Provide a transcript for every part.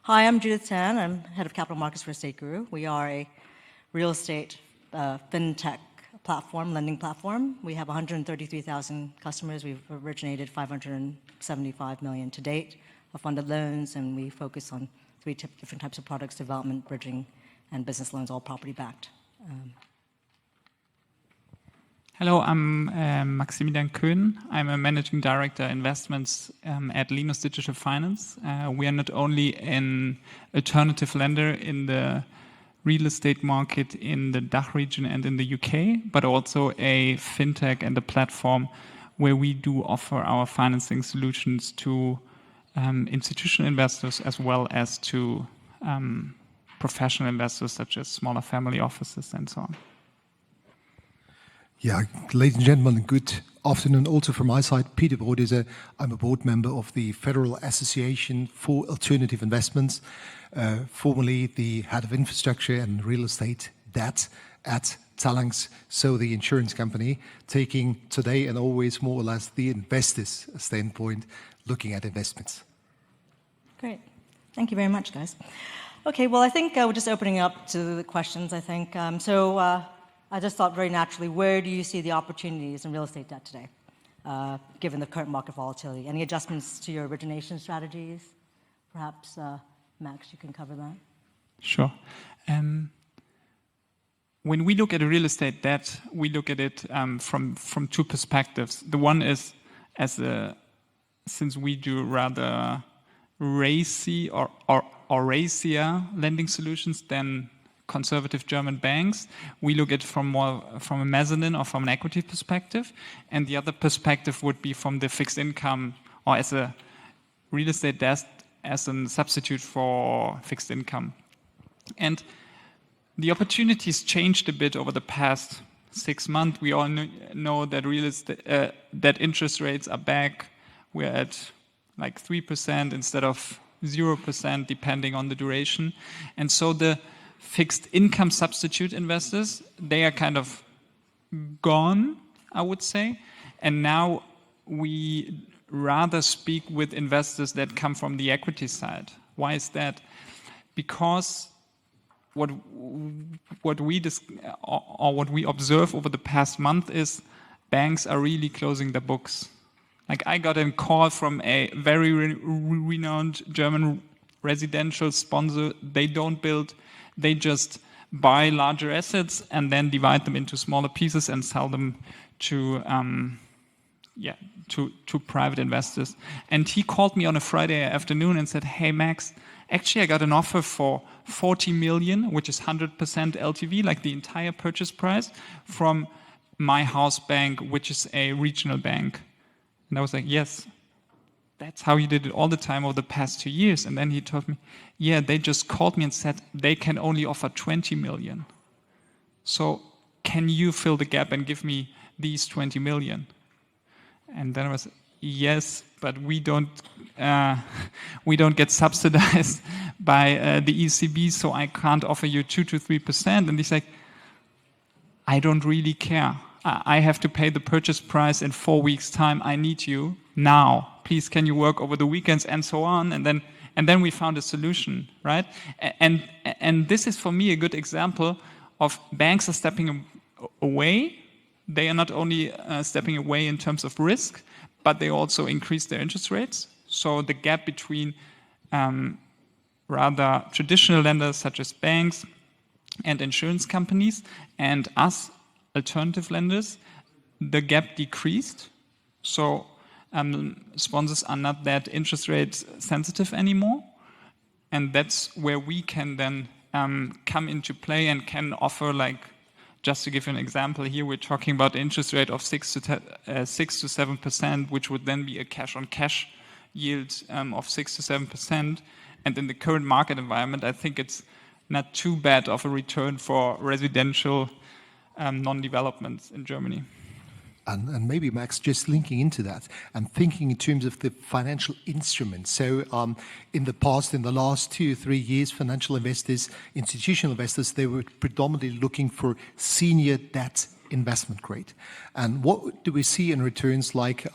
Hi, I'm Judith Tan. I'm head of capital markets for Estateguru. We are a real estate fintech platform, lending platform. We have 133,000 customers. We've originated 575 million to date of funded loans, and we focus on three different types of products: development, bridging, and business loans, all property-backed. Hello, I'm Maximilian Könen. I'm a managing director investments at Linus Digital Finance. We are not only an alternative lender in the real estate market in the DACH region and in the UK, but also a fintech and a platform where we do offer our financing solutions to institutional investors as well as to professional investors such as smaller family offices and so on. Yeah, ladies and gentlemen, good afternoon also from my side. Peter Brodehser. I'm a board member of the Federal Association for Alternative Investments, formerly the head of infrastructure and real estate debt at Talanx, so the insurance company, taking today and always more or less the investor's standpoint, looking at investments. Great. Thank you very much, guys. Okay, well, I think we're just opening up to the questions, I think. I just thought very naturally, where do you see the opportunities in real estate debt today, given the current market volatility? Any adjustments to your origination strategies? Perhaps, Max, you can cover that. Sure. When we look at a real estate debt, we look at it from two perspectives. The one is, since we do rather racy or racier lending solutions than conservative German banks, we look at it from a mezzanine or from an equity perspective, and the other perspective would be from the fixed income or as a real estate debt as a substitute for fixed income. And the opportunities changed a bit over the past 6 months. We all know that real estate that interest rates are back. We're at like 3% instead of 0%, depending on the duration, and so the fixed income substitute investors, they are kind of gone, I would say. And now we rather speak with investors that come from the equity side. Why is that? Because what we observe over the past month is banks are really closing their books. Like, I got a call from a very renowned German residential sponsor. They don't build. They just buy larger assets and then divide them into smaller pieces and sell them to private investors. And he called me on a Friday afternoon and said, "Hey Max, actually I got an offer for 40 million, which is 100% LTV, like the entire purchase price, from my house bank, which is a regional bank." And I was like, "Yes, that's how you did it all the time over the past 2 years." And then he told me, "Yeah, they just called me and said they can only offer 20 million. So can you fill the gap and give me these 20 million? And then I was, "Yes, but we don't get subsidized by the ECB, so I can't offer you 2 to 3%. And he's like, "I don't really care. I have to pay the purchase price in 4 weeks' time. I need you now. Please, can you work over the weekends?" and so on. And then we found a solution, right? And this is for me a good example of banks are stepping away. They are not only stepping away in terms of risk, but they also increase their interest rates. So the gap between rather traditional lenders such as banks and insurance companies and us, alternative lenders, the gap decreased. So sponsors are not that interest rate sensitive anymore. And that's where we can then come into play and can offer, like, just to give you an example, here we're talking about interest rate of 6 to 7%, which would then be a cash-on-cash yield of 6 to 7%. And in the current market environment, I think it's not too bad of a return for residential non-developments in Germany. And maybe, Max, just linking into that and thinking in terms of the financial instruments. So in the past, in the last 2 or 3 years, financial investors, institutional investors, they were predominantly looking for senior debt investment grade. And what do we see in returns like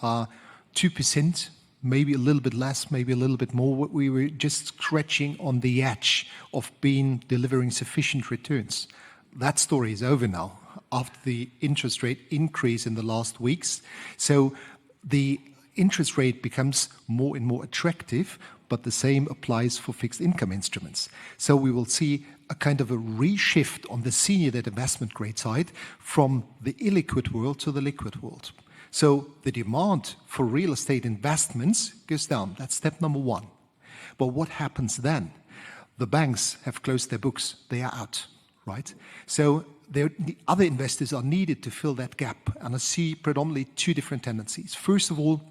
2%, maybe a little bit less, maybe a little bit more. We were just scratching on the edge of delivering sufficient returns. That story is over now after the interest rate increase in the last weeks. So the interest rate becomes more and more attractive, but the same applies for fixed income instruments. So we will see a kind of a reshift on the senior debt investment grade side from the illiquid world to the liquid world. So the demand for real estate investments goes down. That's step number one. But what happens then? The banks have closed their books. They are out, right? So the other investors are needed to fill that gap. And I see predominantly two different tendencies. First of all,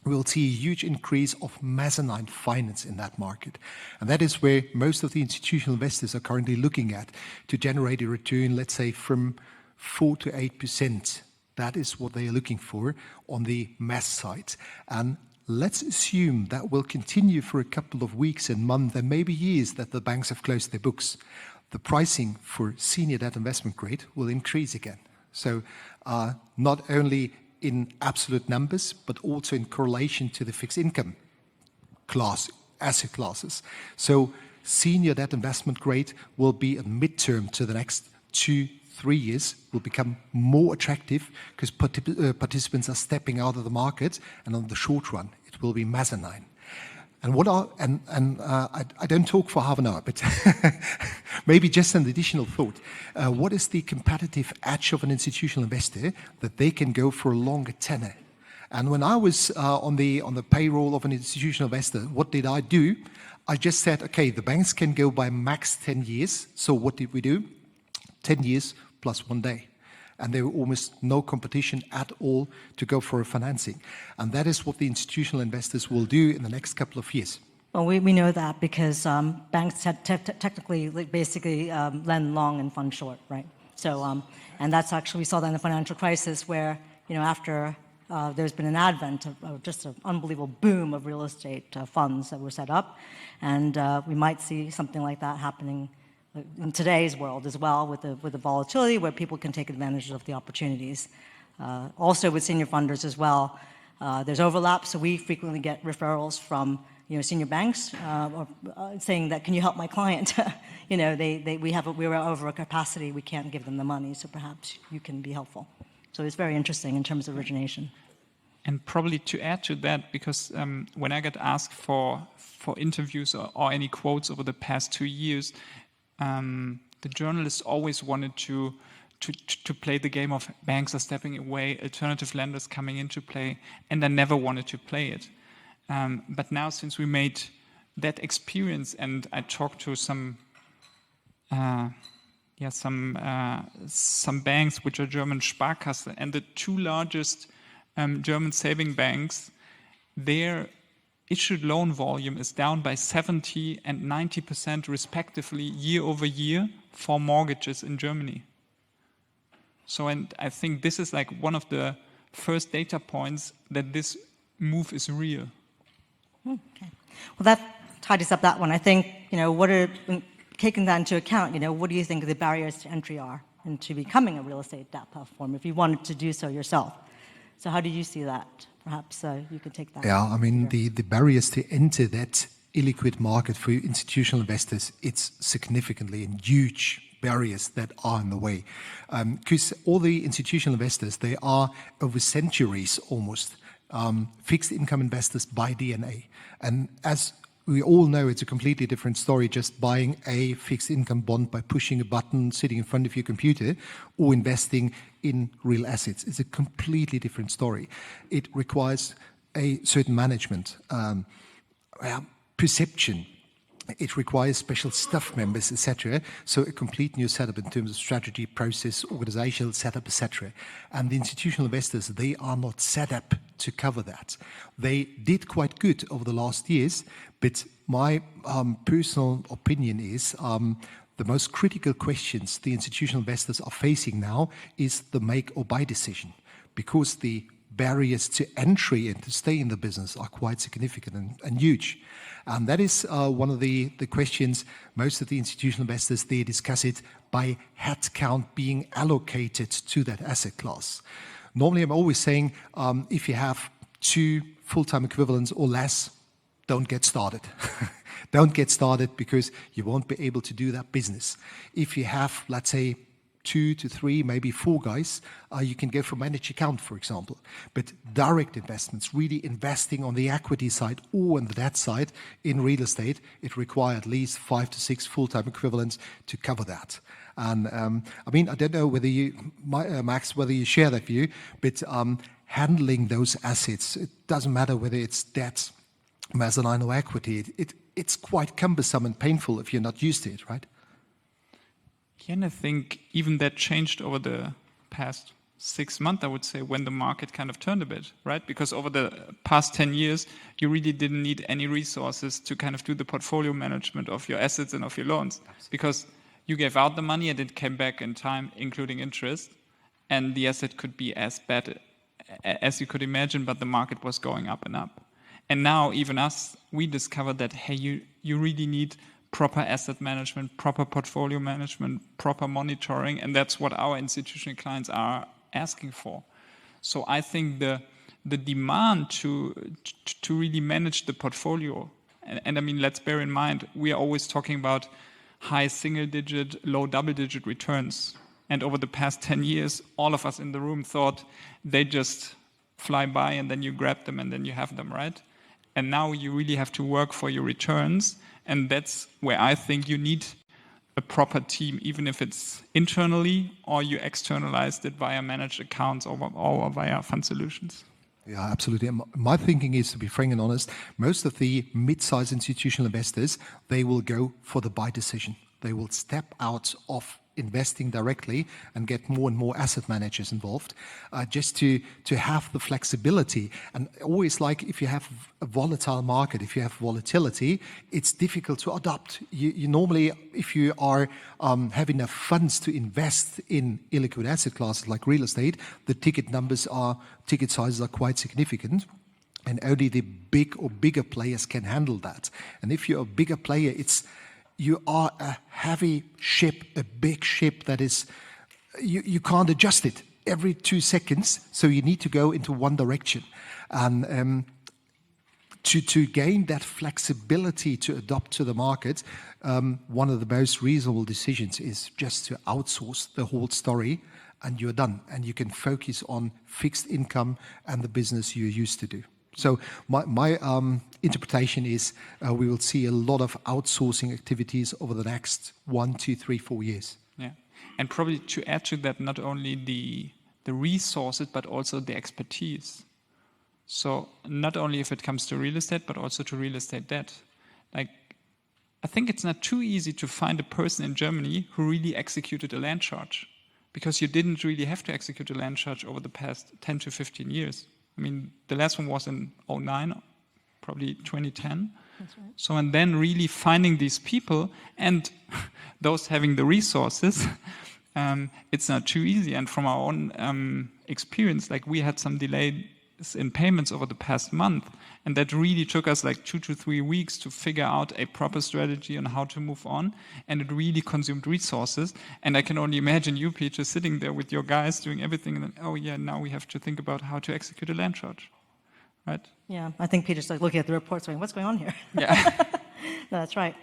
we'll see a huge increase of mezzanine finance in that market. And that is where most of the institutional investors are currently looking at to generate a return, let's say, from 4 to 8%. That is what they are looking for on the mezz side. And let's assume that will continue for a couple of weeks and months and maybe years that the banks have closed their books. The pricing for senior debt investment grade will increase again. So not only in absolute numbers, but also in correlation to the fixed income asset classes. So senior debt investment grade will be a midterm to the next 2-3 years, will become more attractive because participants are stepping out of the market, and on the short run, it will be mezzanine. And I don't talk for half an hour, but maybe just an additional thought. What is the competitive edge of an institutional investor that they can go for a longer tenor? And when I was on the payroll of an institutional investor, what did I do? I just said, okay, the banks can go by max 10 years. So what did we do? 10 years plus 1 day. And there were almost no competition at all to go for a financing. And that is what the institutional investors will do in the next couple of years. Well, we know that because banks technically basically lend long and fund short, right? So, and that's actually, we saw that in the financial crisis where, after there's been an advent of just an unbelievable boom of real estate funds that were set up. And we might see something like that happening in today's world as well, with the volatility, where people can take advantage of the opportunities. Also with senior funders as well, there's overlap, so we frequently get referrals from senior banks saying that, can you help my client? We were over a capacity, we can't give them the money, so perhaps you can be helpful. So it's very interesting in terms of origination. And probably to add to that, because when I get asked for interviews or any quotes over the past 2 years, the journalists always wanted to play the game of banks are stepping away, alternative lenders coming into play, and I never wanted to play it. But now, since we made that experience, and I talked to some banks which are German Sparkasse, and the two largest German saving banks, their issued loan volume is down by 70% and 90% respectively year over year for mortgages in Germany. So, and I think this is like one of the first data points that this move is real. Okay. Well, that tidies up that one. I think, taking that into account, what do you think the barriers to entry are into becoming a real estate debt platform if you wanted to do so yourself? So how do you see that? Perhaps you could take that. Yeah, I mean, the barriers to enter that illiquid market for institutional investors, it's significantly and huge barriers that are in the way. Because all the institutional investors, they are over centuries almost fixed income investors by DNA. And as we all know, it's a completely different story just buying a fixed income bond by pushing a button, sitting in front of your computer, or investing in real assets. It's a completely different story. It requires a certain management, perception. It requires special staff members, etc. So a complete new setup in terms of strategy, process, organizational setup, etc. And the institutional investors, they are not set up to cover that. They did quite good over the last years, but my personal opinion is the most critical questions the institutional investors are facing now is the make or buy decision, because the barriers to entry and to stay in the business are quite significant and huge. And that is one of the questions. Most of the institutional investors, they discuss it by headcount being allocated to that asset class. Normally, I'm always saying if you have 2 full-time equivalents or less, don't get started. Don't get started because you won't be able to do that business. If you have, let's say, 2 to 3, maybe 4 guys, you can go for managed account, for example. But direct investments, really investing on the equity side or on the debt side in real estate, it requires at least 5 to 6 full-time equivalents to cover that. And I mean, I don't know whether you, Max, whether you share that view, but handling those assets, it doesn't matter whether it's debt, mezzanine or equity, it's quite cumbersome and painful if you're not used to it, right? Yeah, and I think even that changed over the past 6 months, I would say, when the market kind of turned a bit, right? Because over the past 10 years, you really didn't need any resources to kind of do the portfolio management of your assets and of your loans. Absolutely. Because you gave out the money and it came back in time, including interest, and the asset could be as bad as you could imagine, but the market was going up and up. And now, even us, we discovered that, hey, you really need proper asset management, proper portfolio management, proper monitoring, and that's what our institutional clients are asking for. So I think the demand to really manage the portfolio, and I mean, let's bear in mind, we are always talking about high single-digit, low double-digit returns. And over the past 10 years, all of us in the room thought they just fly by and then you grab them and then you have them, right? And now you really have to work for your returns. And that's where I think you need a proper team, even if it's internally or you externalized it via managed accounts or via fund solutions. Yeah, absolutely. My thinking is, to be frank and honest, most of the mid-sized institutional investors, they will go for the buy decision. They will step out of investing directly and get more and more asset managers involved, just to have the flexibility. And always, like, if you have a volatile market, if you have volatility, it's difficult to adapt. You normally, if you are have enough funds to invest in illiquid asset classes like real estate, the ticket sizes are quite significant. And only the big or bigger players can handle that. And if you're a bigger player, you are a heavy ship, a big ship that is, you can't adjust it every 2 seconds, so you need to go into one direction. And to gain that flexibility to adapt to the market, one of the most reasonable decisions is just to outsource the whole story, and you're done. And you can focus on fixed income and the business you're used to do. So my interpretation is we will see a lot of outsourcing activities over the next 1, 2, 3, 4 years. Yeah, and probably to add to that, not only the resources, but also the expertise. So not only if it comes to real estate, but also to real estate debt. Like, I think it's not too easy to find a person in Germany who really executed a land charge, because you didn't really have to execute a land charge over the past 10 to 15 years. I mean, the last one was in 2009, probably 2010. That's right. So, and then really finding these people and those having the resources, it's not too easy. And from our own experience, like, we had some delays in payments over the past month, and that really took us like 2 to 3 weeks to figure out a proper strategy on how to move on, and it really consumed resources. And I can only imagine you, Peter, sitting there with your guys doing everything, and then, oh yeah, now we have to think about how to execute a land charge, right? Yeah, I think Peter's like looking at the reports going, what's going on here? Yeah. No, that's right.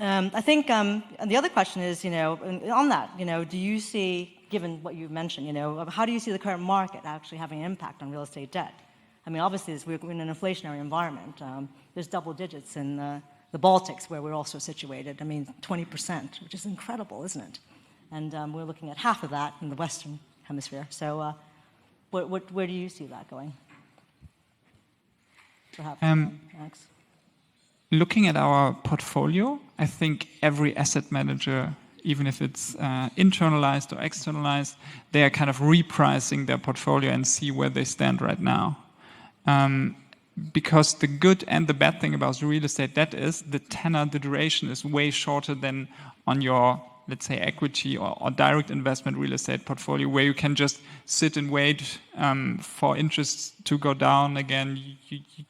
I think the other question is, on that, do you see, given what you've mentioned, how do you see the current market actually having an impact on real estate debt? I mean, obviously, we're in an inflationary environment. There's double digits in the Baltics, where we're also situated. I mean, 20%, which is incredible, isn't it? And we're looking at half of that in the Western Hemisphere. So where do you see that going? Perhaps, Max? Looking at our portfolio, I think every asset manager, even if it's internalized or externalized, they are kind of repricing their portfolio and see where they stand right now. Because the good and the bad thing about real estate debt is the tenor, the duration is way shorter than on your, let's say, equity or direct investment real estate portfolio, where you can just sit and wait for interest to go down again.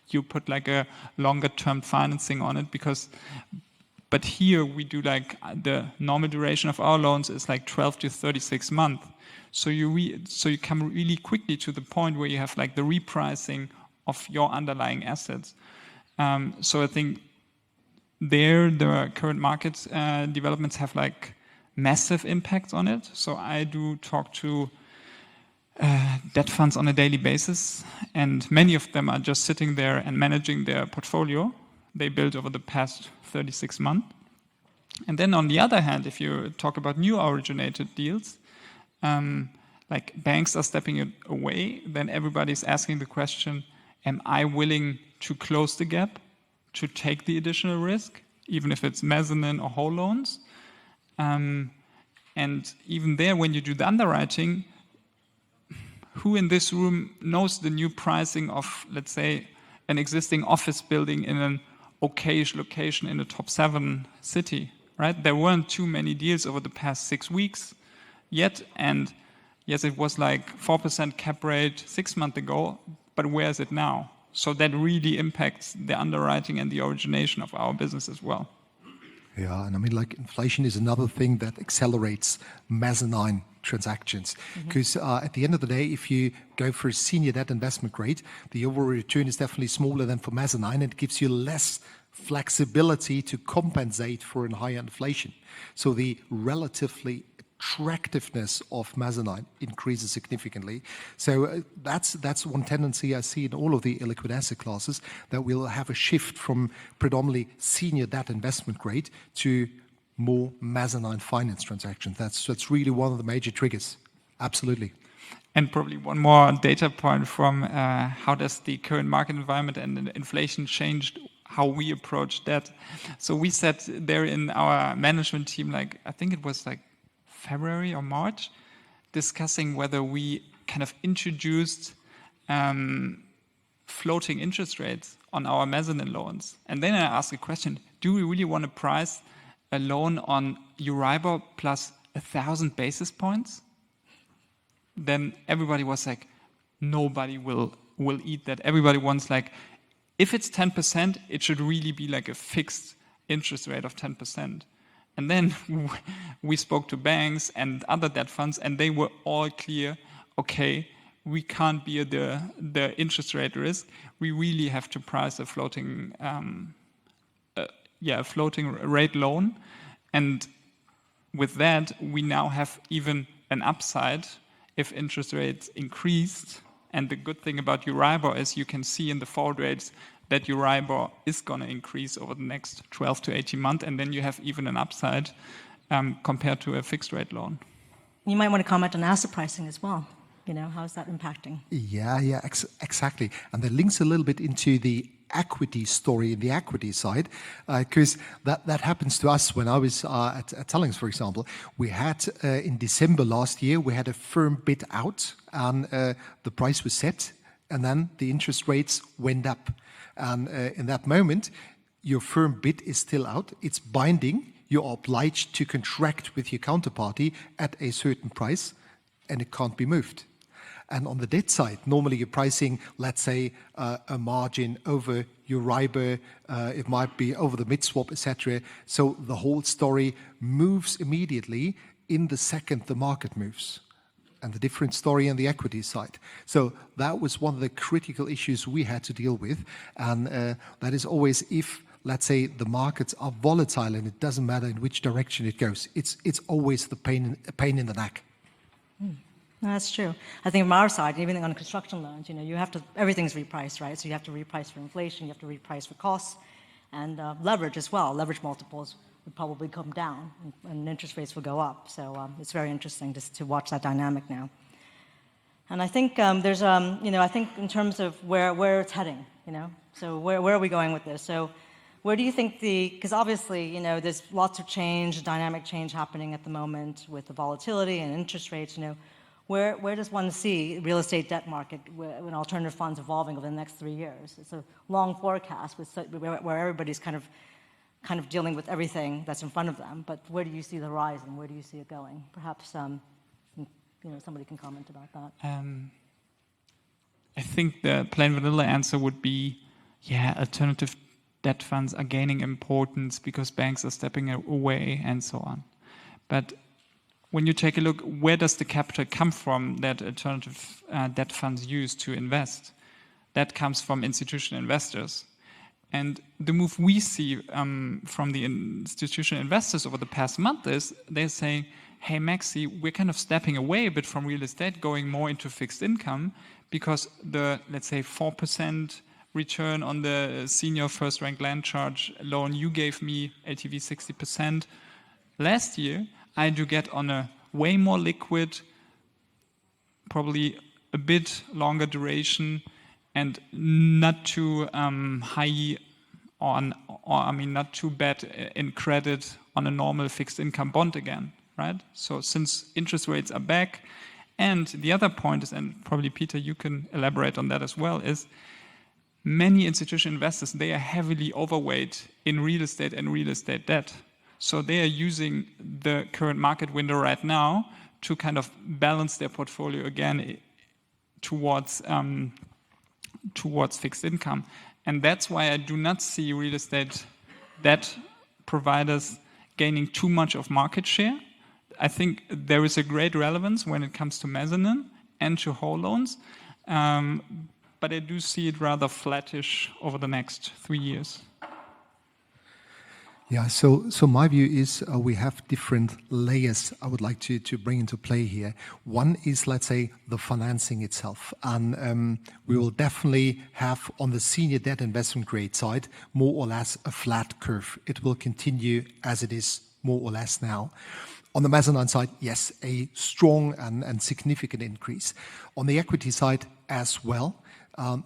You put like a longer term financing on it, because But here we do like the normal duration of our loans is like 12 to 36 months. So you come really quickly to the point where you have like the repricing of your underlying assets. So I think there the current market developments have like massive impacts on it. So I do talk to debt funds on a daily basis, and many of them are just sitting there and managing their portfolio they built over the past 36 months. And then on the other hand, if you talk about new originated deals, like banks are stepping it away, then everybody's asking the question, am I willing to close the gap, to take the additional risk, even if it's mezzanine or whole loans? And even there, when you do the underwriting, who in this room knows the new pricing of, let's say, an existing office building in an okayish location in a top 7 city, right? There weren't too many deals over the past 6 weeks yet, and yes, it was like 4% cap rate 6 months ago, but where is it now? So that really impacts the underwriting and the origination of our business as well. Yeah, and I mean, like inflation is another thing that accelerates mezzanine transactions. Because at the end of the day, if you go for a senior debt investment grade, the overall return is definitely smaller than for mezzanine, and it gives you less flexibility to compensate for a higher inflation. So the relatively attractiveness of mezzanine increases significantly. So that's one tendency I see in all of the illiquid asset classes, that we'll have a shift from predominantly senior debt investment grade to more mezzanine finance transactions. That's really one of the major triggers. Absolutely. And probably one more data point from how does the current market environment and inflation changed how we approach that. So we sat there in our management team, like I think it was like February or March, discussing whether we kind of introduced floating interest rates on our mezzanine loans. And then I asked a question, do we really want to price a loan on Euribor plus 1,000 basis points? Then everybody was like, nobody will eat that. Everybody wants like, if it's 10%, it should really be like a fixed interest rate of 10%. And then we spoke to banks and other debt funds, and they were all clear, okay, we can't bear the interest rate risk. We really have to price a floating rate loan. And with that, we now have even an upside if interest rates increased. And the good thing about Euribor is you can see in the forward rates that Euribor is going to increase over the next 12 to 18 months, and then you have even an upside compared to a fixed rate loan. You might want to comment on asset pricing as well. You know, how is that impacting? Yeah, exactly. And that links a little bit into the equity story, the equity side, because that happens to us when I was at Tellings, for example. We had, in December last year, we had a firm bid out, and the price was set, and then the interest rates went up. And in that moment, your firm bid is still out. It's binding. You're obliged to contract with your counterparty at a certain price, and it can't be moved. And on the debt side, normally you're pricing, let's say, a margin over Euribor, it might be over the mid-swap, etc. So the whole story moves immediately in the second the market moves. And the different story on the equity side. So that was one of the critical issues we had to deal with. And that is always, if, let's say, the markets are volatile and it doesn't matter in which direction it goes, it's always the pain in the neck. That's true. I think from our side, even on construction loans, you know, you have to, everything's repriced, right? So you have to reprice for inflation, you have to reprice for costs, and leverage as well. Leverage multiples would probably come down, and interest rates will go up. So it's very interesting just to watch that dynamic now. And I think there's, you know, I think in terms of where it's heading, you know, so where are we going with this? So where do you think because obviously, you know, there's lots of change, dynamic change happening at the moment with the volatility and interest rates, you know, where does one see real estate debt market and alternative funds evolving over the next 3 years? It's a long forecast where everybody's kind of dealing with everything that's in front of them. But where do you see the horizon? Where do you see it going? Perhaps you know, somebody can comment about that. I think the plain vanilla answer would be, yeah, alternative debt funds are gaining importance because banks are stepping away and so on. But when you take a look, where does the capital come from that alternative debt funds use to invest? That comes from institutional investors. And the move we see from the institutional investors over the past month is they're saying, hey, Maxi, we're kind of stepping away a bit from real estate, going more into fixed income because the, let's say, 4% return on the senior first-rank land charge loan you gave me, LTV 60%, last year, I do get on a way more liquid, probably a bit longer duration, and not too high not too bad in credit on a normal fixed income bond again, right? So since interest rates are back, and the other point is, and probably Peter, you can elaborate on that as well, is many institutional investors, they are heavily overweight in real estate and real estate debt. So they are using the current market window right now to kind of balance their portfolio again towards fixed income. And that's why I do not see real estate debt providers gaining too much of market share. I think there is a great relevance when it comes to mezzanine and to whole loans, but I do see it rather flattish over the next 3 years. Yeah, so my view is we have different layers I would like to bring into play here. One is, let's say, the financing itself. And we will definitely have on the senior debt investment grade side, more or less a flat curve. It will continue as it is more or less now. On the mezzanine side, yes, a strong and significant increase. On the equity side as well,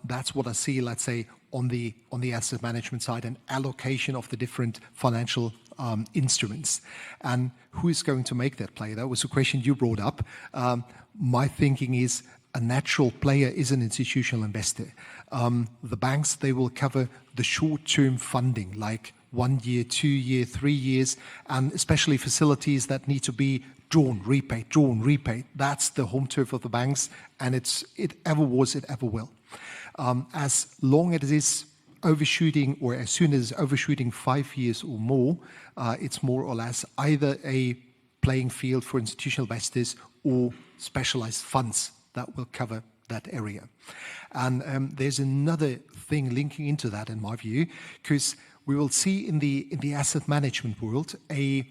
that's what I see, let's say, on the asset management side and allocation of the different financial instruments. And who is going to make that play? That was a question you brought up. My thinking is a natural player is an institutional investor. The banks, they will cover the short-term funding, like 1 year, 2 year, 3 years, and especially facilities that need to be drawn, repaid. That's the home turf of the banks, and it ever was, it ever will. As long as it is overshooting, or as soon as it's overshooting 5 years or more, it's more or less either a playing field for institutional investors or specialized funds that will cover that area. And there's another thing linking into that, in my view, because we will see in the asset management world a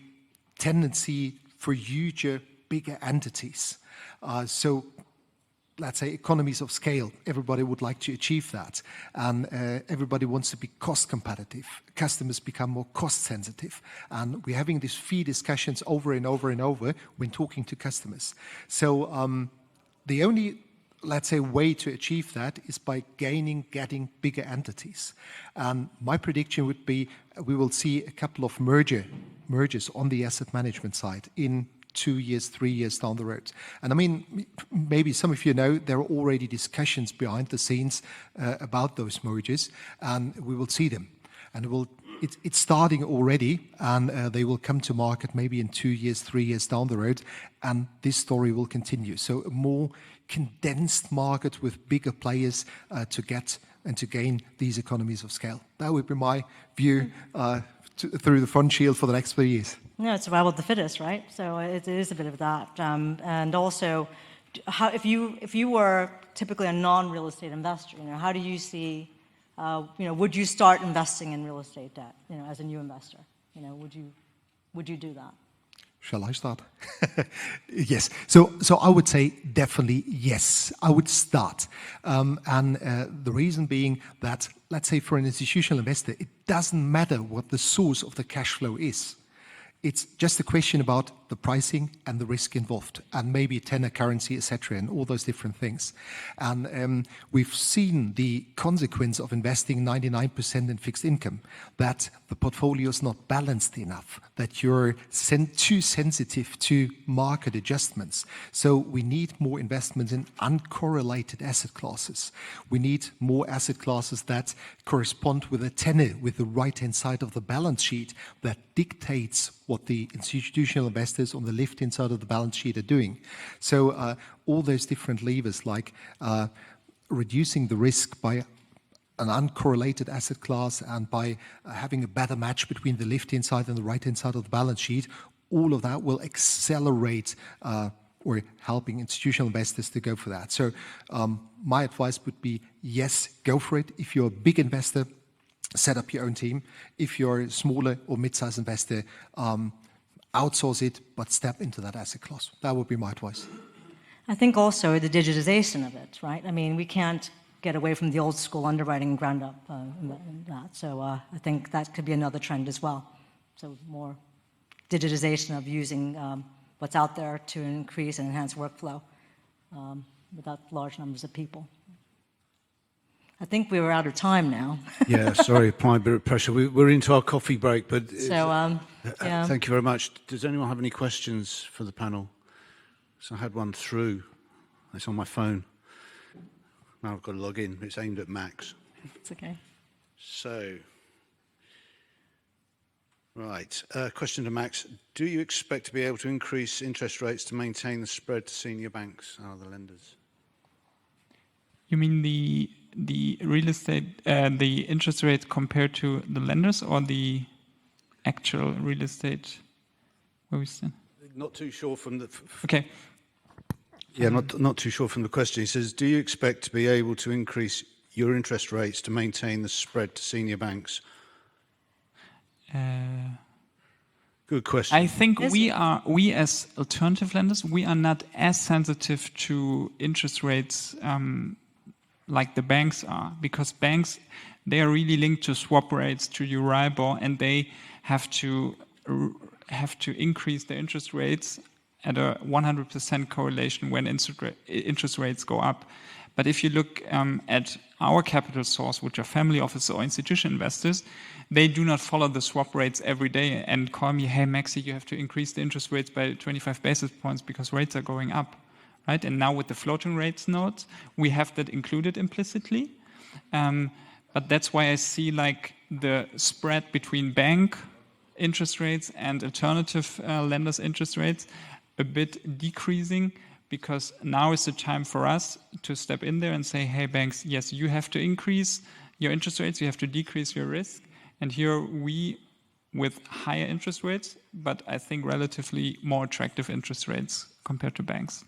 tendency for huger, bigger entities. So let's say economies of scale, everybody would like to achieve that. And everybody wants to be cost competitive. Customers become more cost sensitive. And we're having these fee discussions over and over and over when talking to customers. So the only, let's say, way to achieve that is by getting bigger entities. And my prediction would be we will see a couple of mergers on the asset management side in 2 years, 3 years down the road. And I mean, maybe some of you know there are already discussions behind the scenes about those mergers, and we will see them. And it's starting already, and they will come to market maybe in 2 years, 3 years down the road, and this story will continue. So a more condensed market with bigger players to get and to gain these economies of scale. That would be my view through the front shield for the next 3 years. No, it's survival of the fittest, right? So it is a bit of that. And also, if you were typically a non-real estate investor, how do you see, would you start investing in real estate debt, as a new investor? Would you do that? Shall I start? Yes. So I would say definitely yes. I would start. And the reason being that, let's say for an institutional investor, it doesn't matter what the source of the cash flow is. It's just a question about the pricing and the risk involved, and maybe tenor, currency, etc., and all those different things. And we've seen the consequence of investing 99% in fixed income, that the portfolio is not balanced enough, that you're too sensitive to market adjustments. So we need more investments in uncorrelated asset classes. We need more asset classes that correspond with a tenor, with the right-hand side of the balance sheet that dictates what the institutional investors on the left-hand side of the balance sheet are doing. So all those different levers, like reducing the risk by an uncorrelated asset class and by having a better match between the left-hand side and the right-hand side of the balance sheet, all of that will accelerate or helping institutional investors to go for that. So my advice would be, yes, go for it. If you're a big investor, set up your own team. If you're a smaller or mid-sized investor, outsource it, but step into that asset class. That would be my advice. I think also the digitization of it, right? I mean, we can't get away from the old school underwriting ground up in that. So I think that could be another trend as well. So more digitization of using what's out there to increase and enhance workflow without large numbers of people. I think we were out of time now. Yeah, sorry, applying a bit of pressure. We're into our coffee break, but So, yeah. thank you very much. Does anyone have any questions for the panel? So I had one through. It's on my phone. Now I've got to log in. It's aimed at Max. It's okay. So, right. Question to Max. Do you expect to be able to increase interest rates to maintain the spread to senior banks and other lenders? You mean the real estate, the interest rate compared to the lenders, or the actual real estate where we stand? Not too sure from the... Okay. Yeah, not too sure from the question. He says, do you expect to be able to increase your interest rates to maintain the spread to senior banks? Good question. I think we as alternative lenders, we are not as sensitive to interest rates like the banks are, because banks, they are really linked to swap rates, to Euribor, and they have to increase their interest rates at a 100% correlation when interest rates go up. But if you look at our capital source, which are family offices or institutional investors, they do not follow the swap rates every day and call me, hey, Maxi, you have to increase the interest rates by 25 basis points because rates are going up, right? And now with the floating rates notes, we have that included implicitly. But that's why I see like the spread between bank interest rates and alternative lenders' interest rates a bit decreasing, because now is the time for us to step in there and say, hey, banks, yes, you have to increase your interest rates, you have to decrease your risk. And here we, with higher interest rates, but I think relatively more attractive interest rates compared to banks.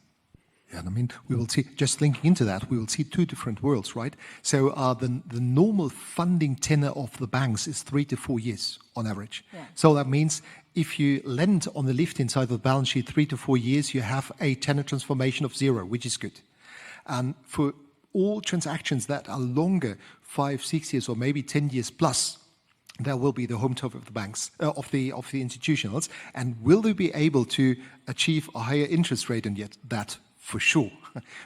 Yeah, and I mean, we will see, just linking into that, we will see two different worlds, right? So the normal funding tenor of the banks is 3 to 4 years on average. Yeah. So that means if you lend on the left-hand side of the balance sheet 3 to 4 years, you have a tenor transformation of 0, which is good. And for all transactions that are longer, 5, 6 years, or maybe 10 years plus, that will be the home turf of the banks, of the institutionals. And will they be able to achieve a higher interest rate than yet? That for sure,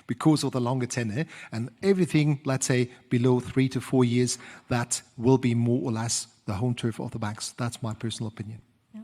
because of the longer tenor, and everything, let's say, below 3 to 4 years, that will be more or less the home turf of the banks. That's my personal opinion.